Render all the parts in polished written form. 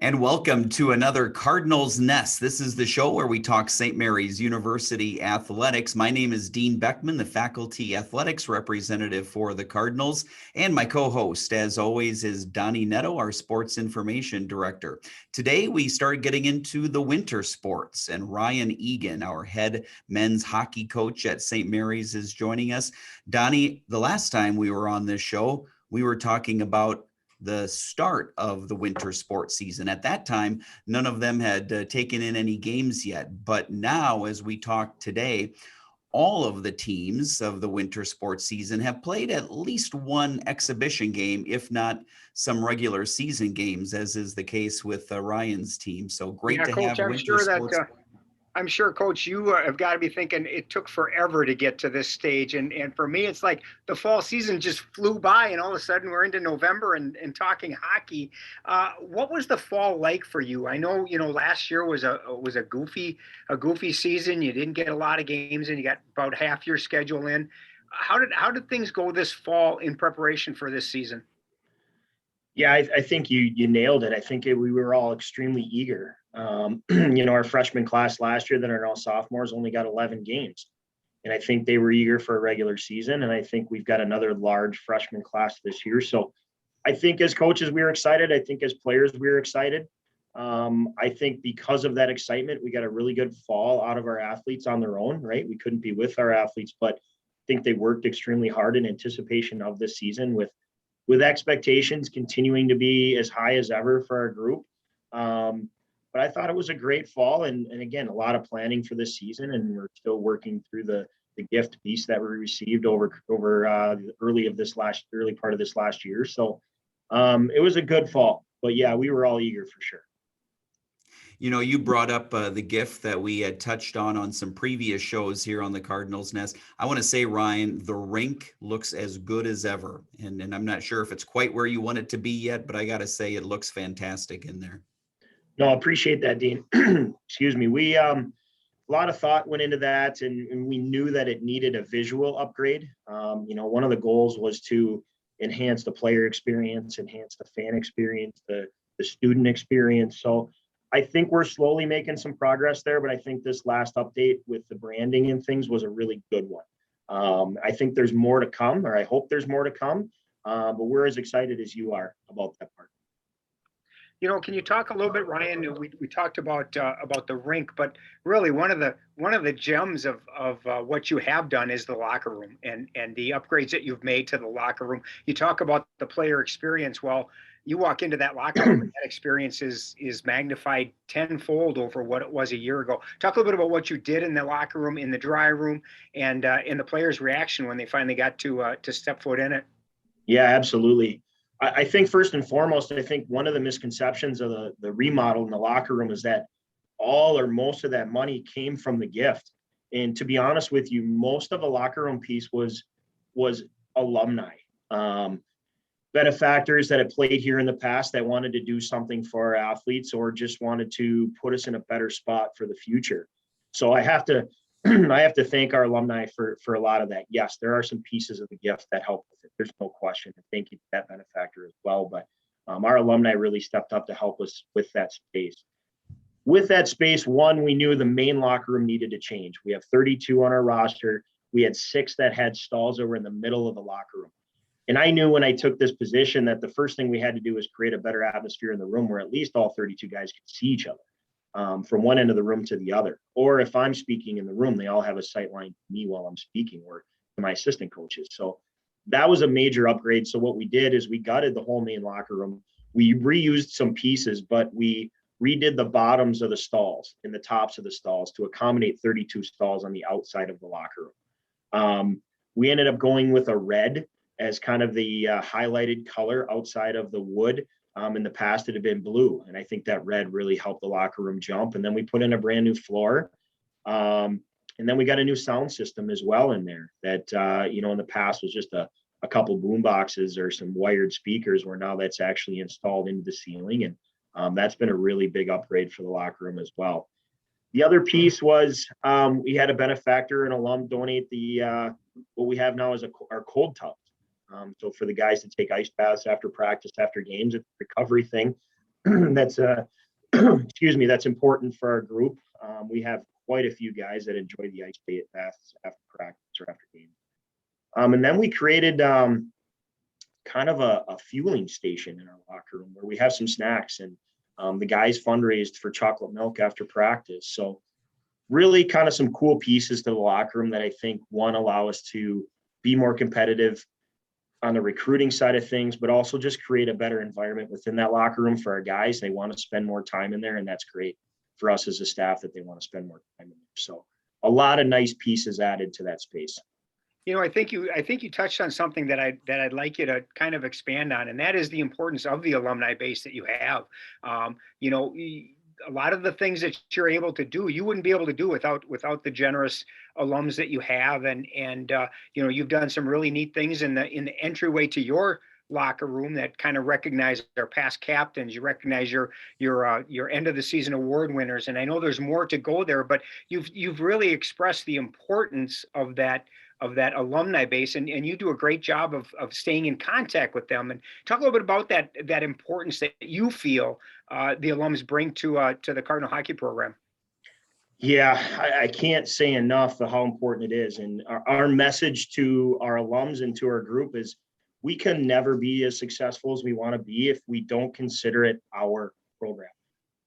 And welcome to another Cardinals Nest. This is the show where we talk St. Mary's University athletics. My name is Dean Beckman, the faculty athletics representative for the Cardinals. And my co-host, as always, is Donny Nadeau, our sports information director. Today, we start getting into the winter sports, and Ryan Egan, our head men's hockey coach at St. Mary's, is joining us. Donny, the last time we were on this show, we were talking about the start of the winter sports season. At that time, none of them had taken in any games yet. But now, as we talk today, all of the teams of the winter sports season have played at least one exhibition game, if not some regular season games, as is the case with Ryan's team. So great to Coach, have winter sports. I'm sure, Coach, you have got to be thinking it took forever to get to this stage. And for me, it's like the fall season just flew by and all of a sudden we're into November and talking hockey. What was the fall like for you? I know, last year was a goofy season. You didn't get a lot of games and you got about half your schedule in. How did things go this fall in preparation for this season? Yeah, I think you nailed it. I think we were all extremely eager. Our freshman class last year that are now sophomores only got 11 games. And I think they were eager for a regular season. And I think we've got another large freshman class this year. So I think as coaches, we were excited. I think as players, we were excited. I think because of that excitement, we got a really good fall out of our athletes on their own, right? We couldn't be with our athletes, but I think they worked extremely hard in anticipation of this season with expectations continuing to be as high as ever for our group. But I thought it was a great fall and again, a lot of planning for this season. And we're still working through the gift piece that we received over the early part of this last year. So it was a good fall, but yeah, we were all eager for sure. You brought up the gift that we had touched on some previous shows here on the Cardinals Nest. I want to say, Ryan, the rink looks as good as ever. And I'm not sure if it's quite where you want it to be yet, but I got to say it looks fantastic in there. No, I appreciate that, Dean. Excuse me. We a lot of thought went into that, and we knew that it needed a visual upgrade. One of the goals was to enhance the player experience, enhance the fan experience, the student experience. So I think we're slowly making some progress there, but I think this last update with the branding and things was a really good one. I think there's more to come, or I hope there's more to come, but we're as excited as you are about that part. Can you talk a little bit, Ryan? We talked about the rink, but really one of the gems of what you have done is the locker room and the upgrades that you've made to the locker room. You talk about the player experience. Well, you walk into that locker room, and that experience is magnified tenfold over what it was a year ago. Talk a little bit about what you did in the locker room, in the dry room, and in the players' reaction when they finally got to step foot in it. Yeah, absolutely. I think first and foremost, I think one of the misconceptions of the remodel in the locker room is that all or most of that money came from the gift. And to be honest with you, most of the locker room piece was alumni, benefactors that had played here in the past that wanted to do something for our athletes or just wanted to put us in a better spot for the future. So I have to thank our alumni for a lot of that. Yes, there are some pieces of the gift that help with it. There's no question. And thank you to that benefactor as well. But our alumni really stepped up to help us with that space. With that space, we knew the main locker room needed to change. We have 32 on our roster. We had 6 that had stalls that were in the middle of the locker room. And I knew when I took this position that the first thing we had to do was create a better atmosphere in the room where at least all 32 guys could see each other. From one end of the room to the other. Or if I'm speaking in the room, they all have a sight line to me while I'm speaking or to my assistant coaches. So that was a major upgrade. So what we did is we gutted the whole main locker room. We reused some pieces, but we redid the bottoms of the stalls and the tops of the stalls to accommodate 32 stalls on the outside of the locker room. We ended up going with a red as kind of the highlighted color outside of the wood. In the past, it had been blue. And I think that red really helped the locker room jump. And then we put in a brand new floor. And then we got a new sound system as well in there that, in the past was just a couple boom boxes or some wired speakers where now that's actually installed into the ceiling. And that's been a really big upgrade for the locker room as well. The other piece was we had a benefactor, an alum, donate what we have now is our cold tubs. So for the guys to take ice baths after practice, after games, it's a recovery thing. that's excuse me, that's important for our group. We have quite a few guys that enjoy the ice baths after practice or after games. And then we created kind of a fueling station in our locker room where we have some snacks, and the guys fundraised for chocolate milk after practice. So really kind of some cool pieces to the locker room that I think, one, allow us to be more competitive on the recruiting side of things, but also just create a better environment within that locker room for our guys. They want to spend more time in there, and that's great for us as a staff that they want to spend more time in there. So a lot of nice pieces added to that space. I think you touched on something that I'd like you to kind of expand on, and that is the importance of the alumni base that you have. A lot of the things that you're able to do, you wouldn't be able to do without the generous alums that you have, and you've done some really neat things in the entryway to your locker room that kind of recognize our past captains. You recognize your end of the season award winners, and I know there's more to go there, but you've really expressed the importance of that alumni base, and you do a great job of staying in contact with them. And talk a little bit about that importance that you feel the alums bring to the Cardinal hockey program. Yeah, I can't say enough of how important it is. And our message to our alums and to our group is we can never be as successful as we want to be if we don't consider it our program.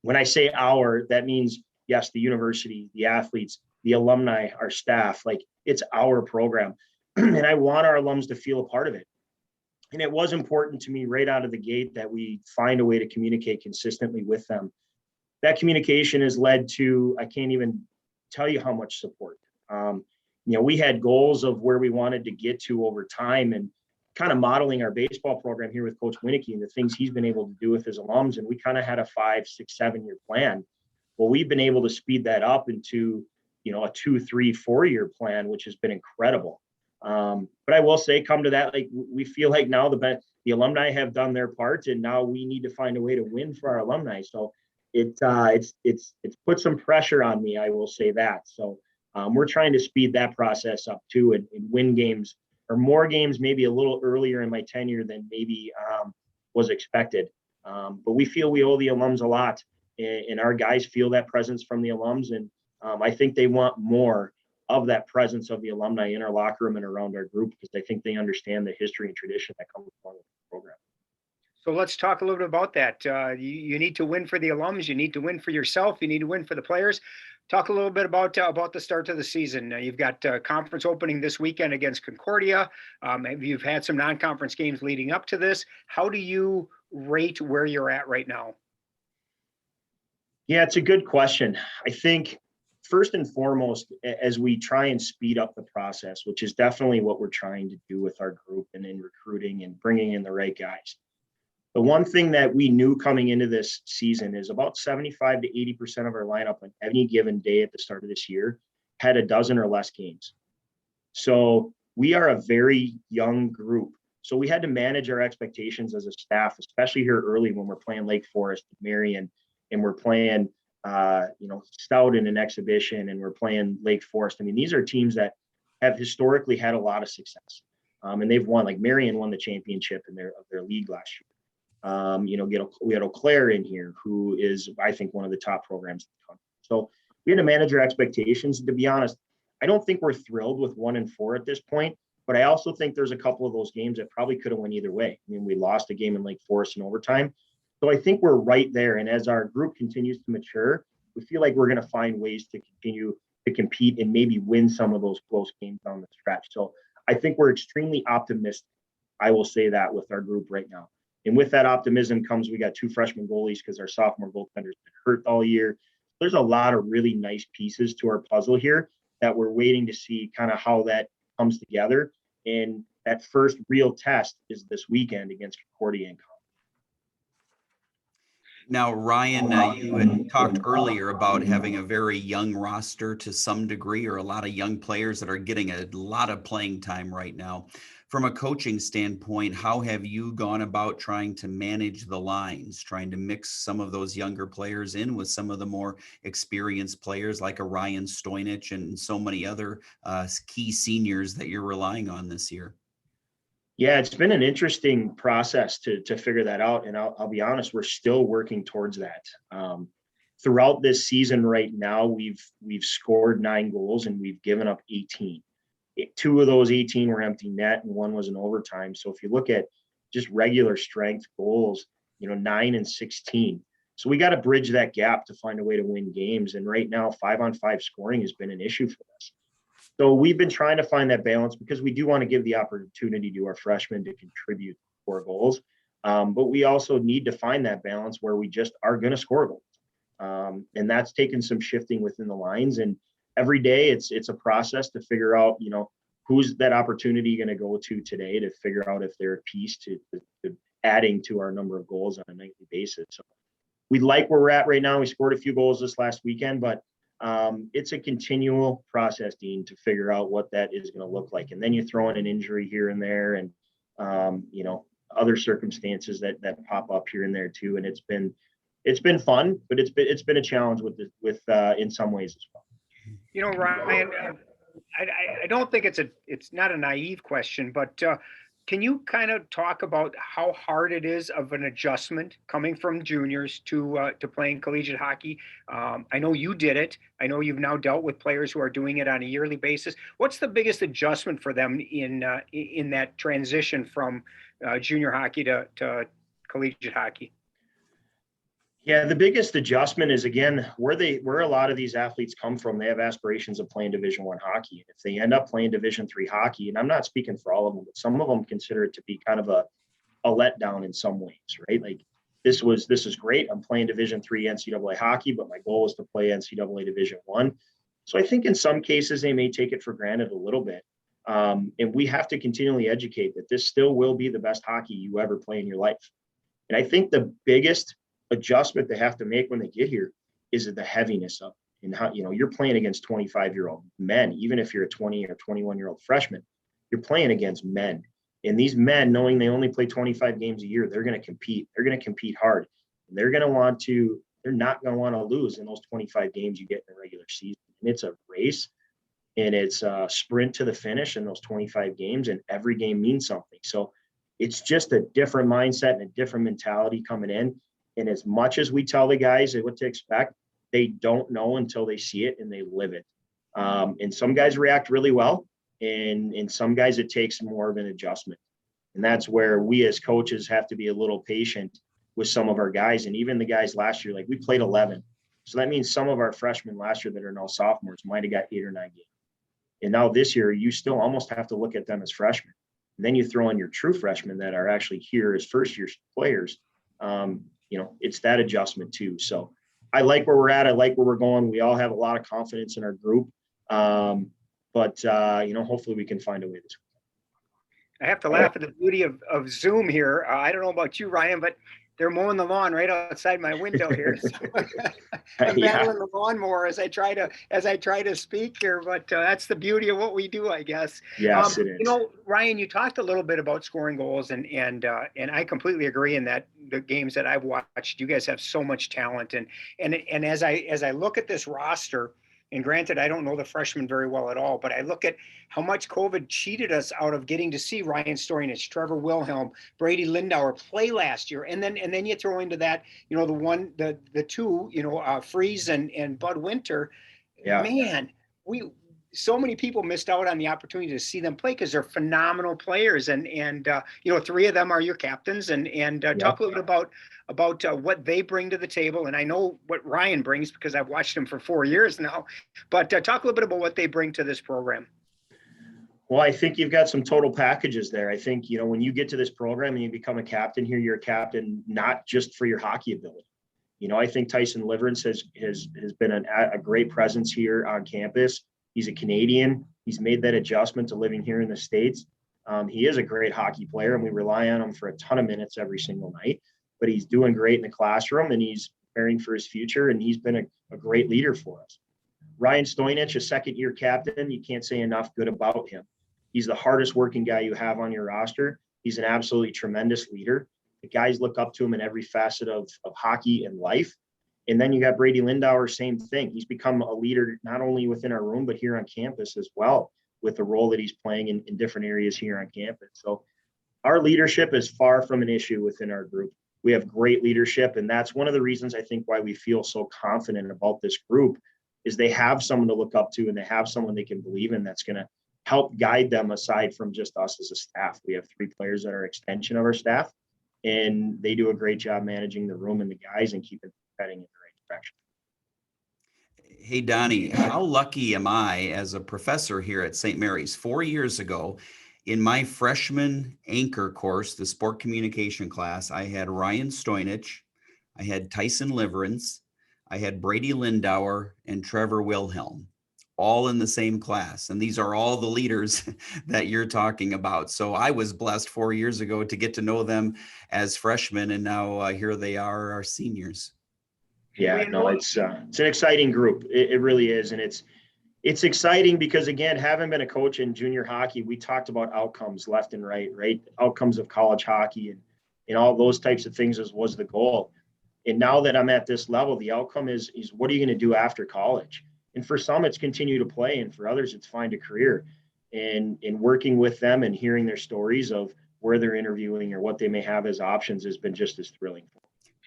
When I say our, that means, yes, the university, the athletes, the alumni, our staff, like it's our program. And I want our alums to feel a part of it. And it was important to me right out of the gate that we find a way to communicate consistently with them. That communication has led to, I can't even tell you how much support. We had goals of where we wanted to get to over time, and kind of modeling our baseball program here with Coach Winicky and the things he's been able to do with his alums. And we kind of had a 5, 6, 7-year plan. Well, we've been able to speed that up into, a 2, 3, 4-year plan, which has been incredible. But I will say, come to that, like we feel like now the alumni have done their part, and now we need to find a way to win for our alumni. So it's put some pressure on me, I will say that. So we're trying to speed that process up too, and win games, or more games, maybe a little earlier in my tenure than maybe was expected. But we feel we owe the alums a lot, and our guys feel that presence from the alums. And I think they want more of that presence of the alumni in our locker room and around our group, because I think they understand the history and tradition that comes along with the program. So let's talk a little bit about that. You need to win for the alums. You need to win for yourself. You need to win for the players. Talk a little bit about the start of the season. You've got conference opening this weekend against Concordia. You've had some non-conference games leading up to this. How do you rate where you're at right now? Yeah, it's a good question. I think first and foremost, as we try and speed up the process, which is definitely what we're trying to do with our group and in recruiting and bringing in the right guys. The one thing that we knew coming into this season is about 75 to 80% of our lineup on any given day at the start of this year had a dozen or less games. So we are a very young group. So we had to manage our expectations as a staff, especially here early when we're playing Lake Forest, Marion, and we're playing, Stout in an exhibition, and we're playing Lake Forest. I mean, these are teams that have historically had a lot of success. And they've won, like Marion won the championship in their league last year. We had Eau Claire in here, who is, I think, one of the top programs in the country. So we had to manage our expectations. To be honest, I don't think we're thrilled with 1-4 at this point, but I also think there's a couple of those games that probably could have went either way. I mean, we lost a game in Lake Forest in overtime. So I think we're right there. And as our group continues to mature, we feel like we're going to find ways to continue to compete and maybe win some of those close games down the stretch. So I think we're extremely optimistic. I will say that with our group right now. And with that optimism comes, we got 2 freshman goalies because our sophomore goaltender's been hurt all year. There's a lot of really nice pieces to our puzzle here that we're waiting to see kind of how that comes together. And that first real test is this weekend against Concordia and Now, Ryan, you had talked earlier about having a very young roster to some degree, or a lot of young players that are getting a lot of playing time right now. From a coaching standpoint, how have you gone about trying to manage the lines, trying to mix some of those younger players in with some of the more experienced players like a Ryan Stoynich and so many other key seniors that you're relying on this year? Yeah, it's been an interesting process to figure that out. And I'll be honest, we're still working towards that. Throughout this season right now, we've scored 9 goals and we've given up 18. 2 of those 18 were empty net and 1 was an overtime. So if you look at just regular strength goals, 9 and 16. So we got to bridge that gap to find a way to win games. And right now, 5-on-5 scoring has been an issue for us. So we've been trying to find that balance because we do want to give the opportunity to our freshmen to contribute 4 goals. But we also need to find that balance where we just are going to score goals. And that's taken some shifting within the lines. And every day it's a process to figure out, who's that opportunity going to go to today to figure out if they're a piece to adding to our number of goals on a nightly basis. So we like where we're at right now. We scored a few goals this last weekend, but it's a continual process, Dean, to figure out what that is going to look like. And then you throw in an injury here and there and, other circumstances that pop up here and there too. And it's been fun, but it's been a challenge with in some ways as well. Ryan, I don't think it's not a naive question, but can you kind of talk about how hard it is of an adjustment coming from juniors to playing collegiate hockey? I know you did it. I know you've now dealt with players who are doing it on a yearly basis. What's the biggest adjustment for them in that transition from junior hockey to collegiate hockey? Yeah, the biggest adjustment is, again, where a lot of these athletes come from. They have aspirations of playing Division I hockey. If they end up playing Division III hockey, and I'm not speaking for all of them, but some of them consider it to be kind of a letdown in some ways, right? Like this is great. I'm playing Division III NCAA hockey, but my goal is to play NCAA Division I. So I think in some cases they may take it for granted a little bit. And we have to continually educate that this still will be the best hockey you ever play in your life. And I think the biggest adjustment they have to make when they get here is the heaviness of it. And how, you're playing against 25-year-old men. Even if you're a 20 or 21-year-old freshman, you're playing against men. And these men, knowing they only play 25 games a year, they're going to compete. They're going to compete hard. And they're not going to want to lose in those 25 games you get in a regular season. And it's a race, and it's a sprint to the finish in those 25 games, and every game means something. So it's just a different mindset and a different mentality coming in. And as much as we tell the guys what to expect, they don't know until they see it and they live it. And some guys react really well, and some guys it takes more of an adjustment. And that's where we as coaches have to be a little patient with some of our guys. And even the guys last year, like we played 11. So that means some of our freshmen last year that are now sophomores might have got 8 or 9 games. And now this year, you still almost have to look at them as freshmen. And then you throw in your true freshmen that are actually here as first-year players. It's that adjustment too. So I like where we're at. I like where we're going. We all have a lot of confidence in our group. But hopefully we can find a way this week. I have to laugh at the beauty of Zoom here. I don't know about you, Ryan, but they're mowing the lawn right outside my window here. So I'm battling the lawnmower as I try to speak here, but that's the beauty of what we do, I guess. Yes, it is. Ryan, you talked a little bit about scoring goals, and I completely agree in that the games that I've watched, you guys have so much talent, and as I look at this roster. And granted, I don't know the freshmen very well at all, but I look at how much COVID cheated us out of getting to see Ryan Stoyanich, Trevor Wilhelm, Brady Lindauer play last year. And then you throw into that, the two, Freeze and Bud Winter. Yeah. Man, so many people missed out on the opportunity to see them play because they're phenomenal players. And 3 of them are your captains. And talk a little bit about what they bring to the table. And I know what Ryan brings because I've watched him for 4 years now. But talk a little bit about what they bring to this program. Well, I think you've got some total packages there. I think, when you get to this program and you become a captain here, you're a captain not just for your hockey ability. I think Tyson Liverance has been a great presence here on campus. He's a Canadian. He's made that adjustment to living here in the States. He is a great hockey player, and we rely on him for a ton of minutes every single night. But he's doing great in the classroom, and he's preparing for his future, and he's been a great leader for us. Ryan Stoyanich, a second-year captain, you can't say enough good about him. He's the hardest working guy you have on your roster. He's an absolutely tremendous leader. The guys look up to him in every facet of hockey and life. And then you got Brady Lindauer, same thing. He's become a leader not only within our room, but here on campus as well, with the role that he's playing in different areas here on campus. So our leadership is far from an issue within our group. We have great leadership, and that's one of the reasons I think why we feel so confident about this group is they have someone to look up to, and they have someone they can believe in that's going to help guide them aside from just us as a staff. We have 3 players that are extension of our staff, and they do a great job managing the room and the guys and keeping heading in the right direction. Hey, Donnie, how lucky am I as a professor here at St. Mary's? 4 years ago, in my freshman anchor course, the sport communication class, I had Ryan Stoynich, I had Tyson Liverance, I had Brady Lindauer, and Trevor Wilhelm, all in the same class. And these are all the leaders that you're talking about. So I was blessed 4 years ago to get to know them as freshmen, and now here they are, our seniors. Yeah, no, it's an exciting group. It really is. And it's exciting because, again, having been a coach in junior hockey, we talked about outcomes left and right? Outcomes of college hockey and all those types of things was the goal. And now that I'm at this level, the outcome is what are you going to do after college? And for some, it's continue to play. And for others, it's find a career. And in working with them and hearing their stories of where they're interviewing or what they may have as options has been just as thrilling.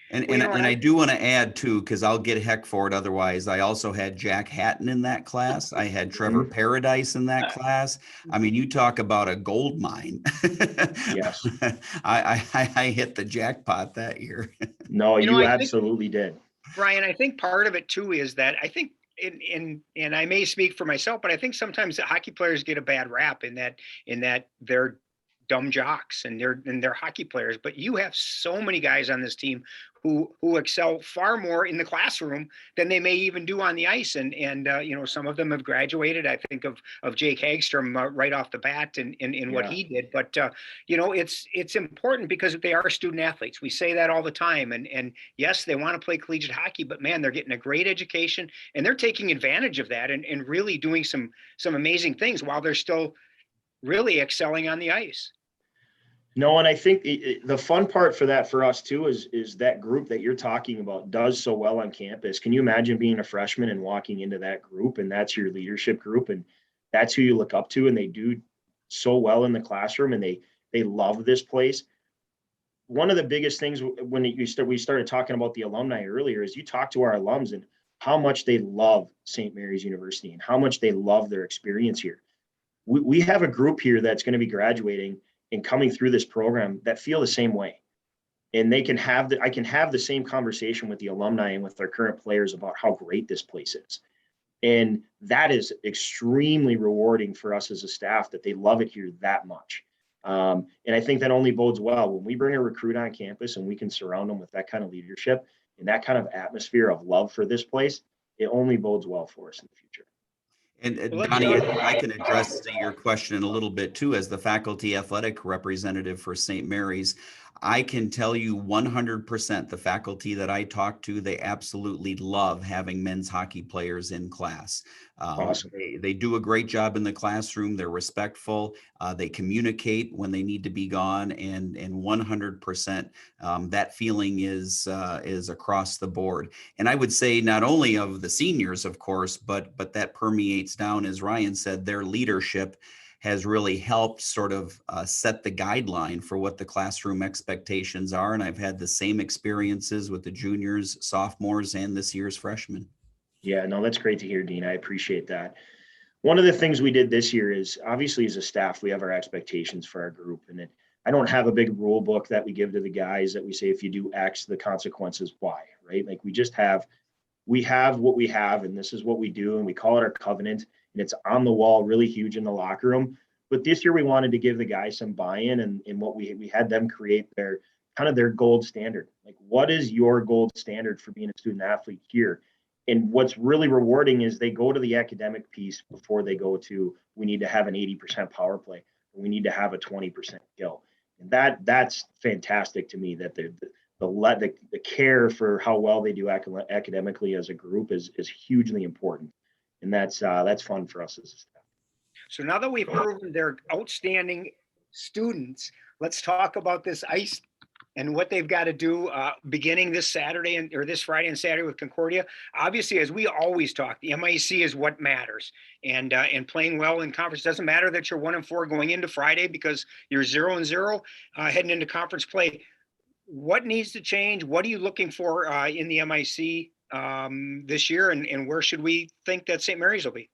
And I do want to add too, because I'll get heck for it otherwise. I also had Jack Hatton in that class. I had Trevor Paradise in that class. I mean, you talk about a gold mine. Yes. I hit the jackpot that year. No, you absolutely did. Ryan, I think part of it too is that I think and I may speak for myself, but I think sometimes the hockey players get a bad rap in that they're dumb jocks and they're hockey players. But you have so many guys on this team who excel far more in the classroom than they may even do on the ice. And some of them have graduated. I think of Jake Hagstrom right off the bat in what he did. But it's important because they are student athletes. We say that all the time. And yes, they want to play collegiate hockey, but man, they're getting a great education and they're taking advantage of that and really doing some amazing things while they're still really excelling on the ice. No, and I think the fun part for that for us too is that group that you're talking about does so well on campus. Can you imagine being a freshman and walking into that group and that's your leadership group and that's who you look up to and they do so well in the classroom and they love this place. One of the biggest things when we started talking about the alumni earlier is you talk to our alums and how much they love St. Mary's University and how much they love their experience here. We have a group here that's going to be graduating and coming through this program that feel the same way. And I can have the same conversation with the alumni and with our current players about how great this place is. And that is extremely rewarding for us as a staff that they love it here that much. And I think that only bodes well when we bring a recruit on campus and we can surround them with that kind of leadership and that kind of atmosphere of love for this place. It only bodes well for us in the future. And Donnie, I can address your question in a little bit too, as the faculty athletic representative for St. Mary's. I can tell you 100% the faculty that I talk to, they absolutely love having men's hockey players in class. Awesome. They do a great job in the classroom. They're respectful. They communicate when they need to be gone, and 100% that feeling is across the board. And I would say not only of the seniors, of course, but that permeates down, as Ryan said, their leadership has really helped sort of set the guideline for what the classroom expectations are. And I've had the same experiences with the juniors, sophomores, and this year's freshmen. Yeah, no, that's great to hear, Dean. I appreciate that. One of the things we did this year is obviously as a staff, we have our expectations for our group. And I don't have a big rule book that we give to the guys that we say, if you do X, the consequences Y, right? Like we have what we have, and this is what we do. And we call it our covenant. And it's on the wall, really huge in the locker room. But this year we wanted to give the guys some buy-in and what we had them create their kind of their gold standard. Like, what is your gold standard for being a student athlete here? And what's really rewarding is they go to the academic piece before they go to, we need to have an 80% power play. We need to have a 20% kill. And that's fantastic to me, that the care for how well they do academically as a group is hugely important. And that's fun for us as a staff. So now that we've proven they're outstanding students, let's talk about this ice and what they've got to do beginning this Saturday or this Friday and Saturday with Concordia. Obviously, as we always talk, the MIC is what matters, and playing well in conference doesn't matter that you're 1-4 going into Friday because you're 0-0 heading into conference play. What needs to change? What are you looking for in the MIC this year, and where should we think that St. Mary's will be?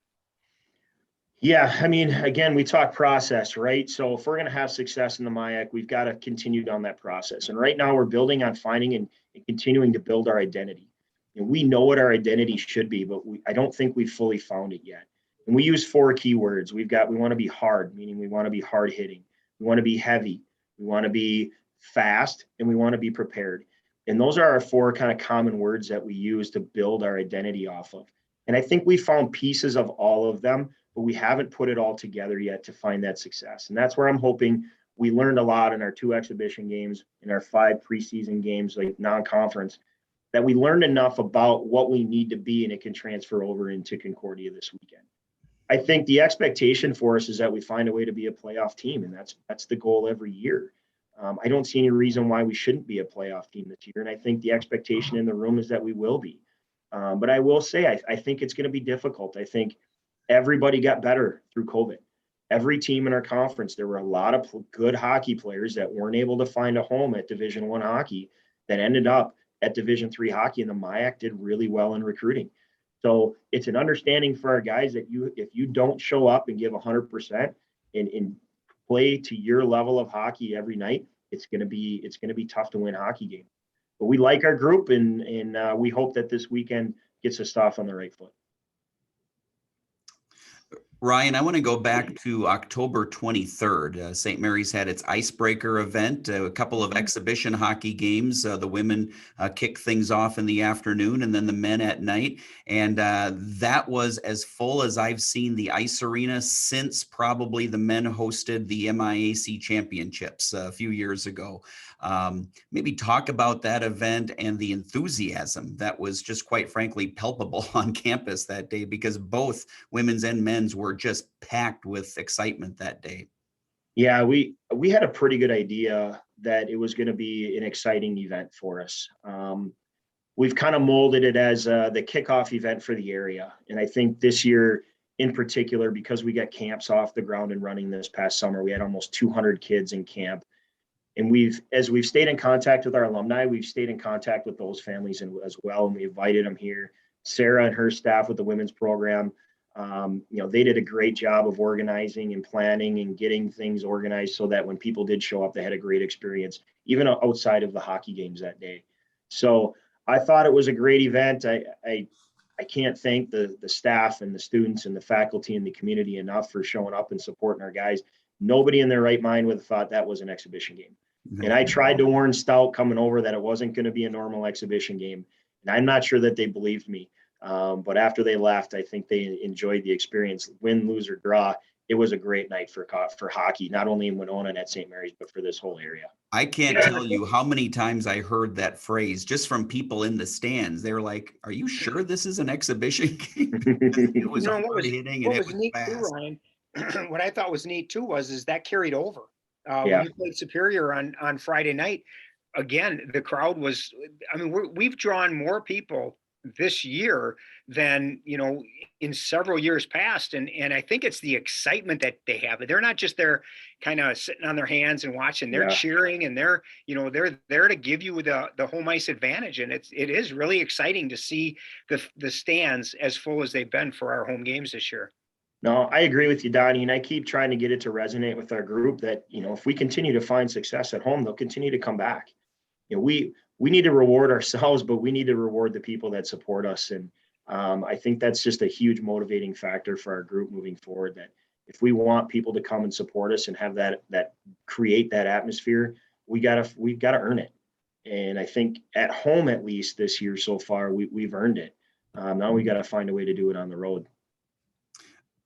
Yeah, I mean, again, we talk process, right? So if we're going to have success in the MIAC, we've got to continue down that process. And right now we're building on finding and continuing to build our identity. And we know what our identity should be, but I don't think we've fully found it yet. And we use 4 keywords. We want to be hard, meaning we want to be hard hitting. We want to be heavy. We want to be fast, and we want to be prepared. And those are our 4 kind of common words that we use to build our identity off of. And I think we found pieces of all of them, but we haven't put it all together yet to find that success. And that's where I'm hoping. We learned a lot in our 2 exhibition games, in our 5 preseason games, like non-conference, that we learned enough about what we need to be, and it can transfer over into Concordia this weekend. I think the expectation for us is that we find a way to be a playoff team, and that's the goal every year. I don't see any reason why we shouldn't be a playoff team this year, and I think the expectation in the room is that we will be. But I will say, I think it's going to be difficult. I think everybody got better through COVID. Every team in our conference, there were a lot of good hockey players that weren't able to find a home at Division I hockey that ended up at Division III hockey, and the MIAC did really well in recruiting. So it's an understanding for our guys that if you don't show up and give 100% and play to your level of hockey every night, it's going to be tough to win hockey games. But we like our group, and we hope that this weekend gets us off on the right foot. Ryan, I want to go back to October 23rd. St. Mary's had its icebreaker event, a couple of exhibition hockey games. The women kicked things off in the afternoon, and then the men at night. And that was as full as I've seen the ice arena since probably the men hosted the MIAC championships a few years ago. Maybe talk about that event and the enthusiasm that was just quite frankly palpable on campus that day, because both women's and men's were just packed with excitement that day. Yeah, we had a pretty good idea that it was going to be an exciting event for us. We've kind of molded it as the kickoff event for the area. And I think this year in particular, because we got camps off the ground and running this past summer, we had almost 200 kids in camp. And as we've stayed in contact with our alumni, we've stayed in contact with those families as well. And we invited them here. Sarah and her staff with the women's program, they did a great job of organizing and planning and getting things organized so that when people did show up, they had a great experience, even outside of the hockey games that day. So I thought it was a great event. I can't thank the staff and the students and the faculty and the community enough for showing up and supporting our guys. Nobody in their right mind would have thought that was an exhibition game. And I tried to warn Stout coming over that it wasn't going to be a normal exhibition game. And I'm not sure that they believed me. But after they left, I think they enjoyed the experience. Win, lose, or draw, it was a great night for hockey, not only in Winona and at St. Mary's, but for this whole area. I can't tell you how many times I heard that phrase just from people in the stands. They were like, "Are you sure this is an exhibition game?" It was hard hitting and it was neat fast. too, Ryan, what I thought was neat too is that carried over. Yeah. When you played Superior on Friday night, again, the crowd was, I mean, we've drawn more people this year than, in several years past. And I think it's the excitement that they have. They're not just there kind of sitting on their hands and watching, they're cheering, and they're there to give you the home ice advantage. And it is really exciting to see the stands as full as they've been for our home games this year. No, I agree with you, Donnie, and I keep trying to get it to resonate with our group that, if we continue to find success at home, they'll continue to come back. We need to reward ourselves, but we need to reward the people that support us. And I think that's just a huge motivating factor for our group moving forward, that if we want people to come and support us and have that create that atmosphere, we've got to earn it. And I think at home, at least this year so far, we've earned it. Now we got to find a way to do it on the road.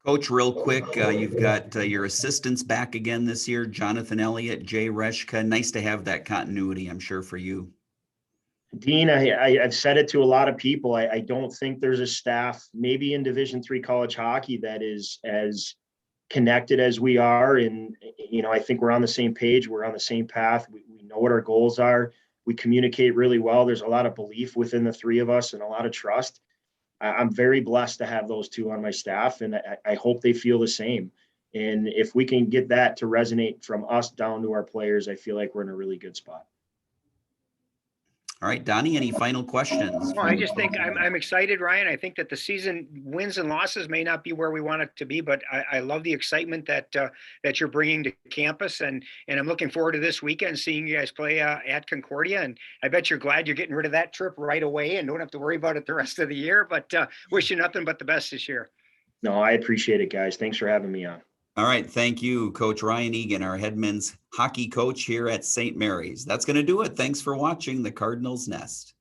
Coach, real quick, you've got your assistants back again this year, Jonathan Elliott, Jay Reshka. Nice to have that continuity, I'm sure, for you. Dean, I've said it to a lot of people. I don't think there's a staff, maybe in Division III college hockey, that is as connected as we are. And, I think we're on the same page. We're on the same path. We know what our goals are. We communicate really well. There's a lot of belief within the three of us and a lot of trust. I'm very blessed to have those two on my staff, and I hope they feel the same. And if we can get that to resonate from us down to our players, I feel like we're in a really good spot. All right, Donnie, any final questions? Well, I just think I'm excited, Ryan. I think that the season wins and losses may not be where we want it to be, but I love the excitement that you're bringing to campus, and I'm looking forward to this weekend seeing you guys play at Concordia. And I bet you're glad you're getting rid of that trip right away and don't have to worry about it the rest of the year. But wish you nothing but the best this year. No, I appreciate it, guys. Thanks for having me on. All right. Thank you, Coach Ryan Egan, our head men's hockey coach here at St. Mary's. That's going to do it. Thanks for watching the Cardinals Nest.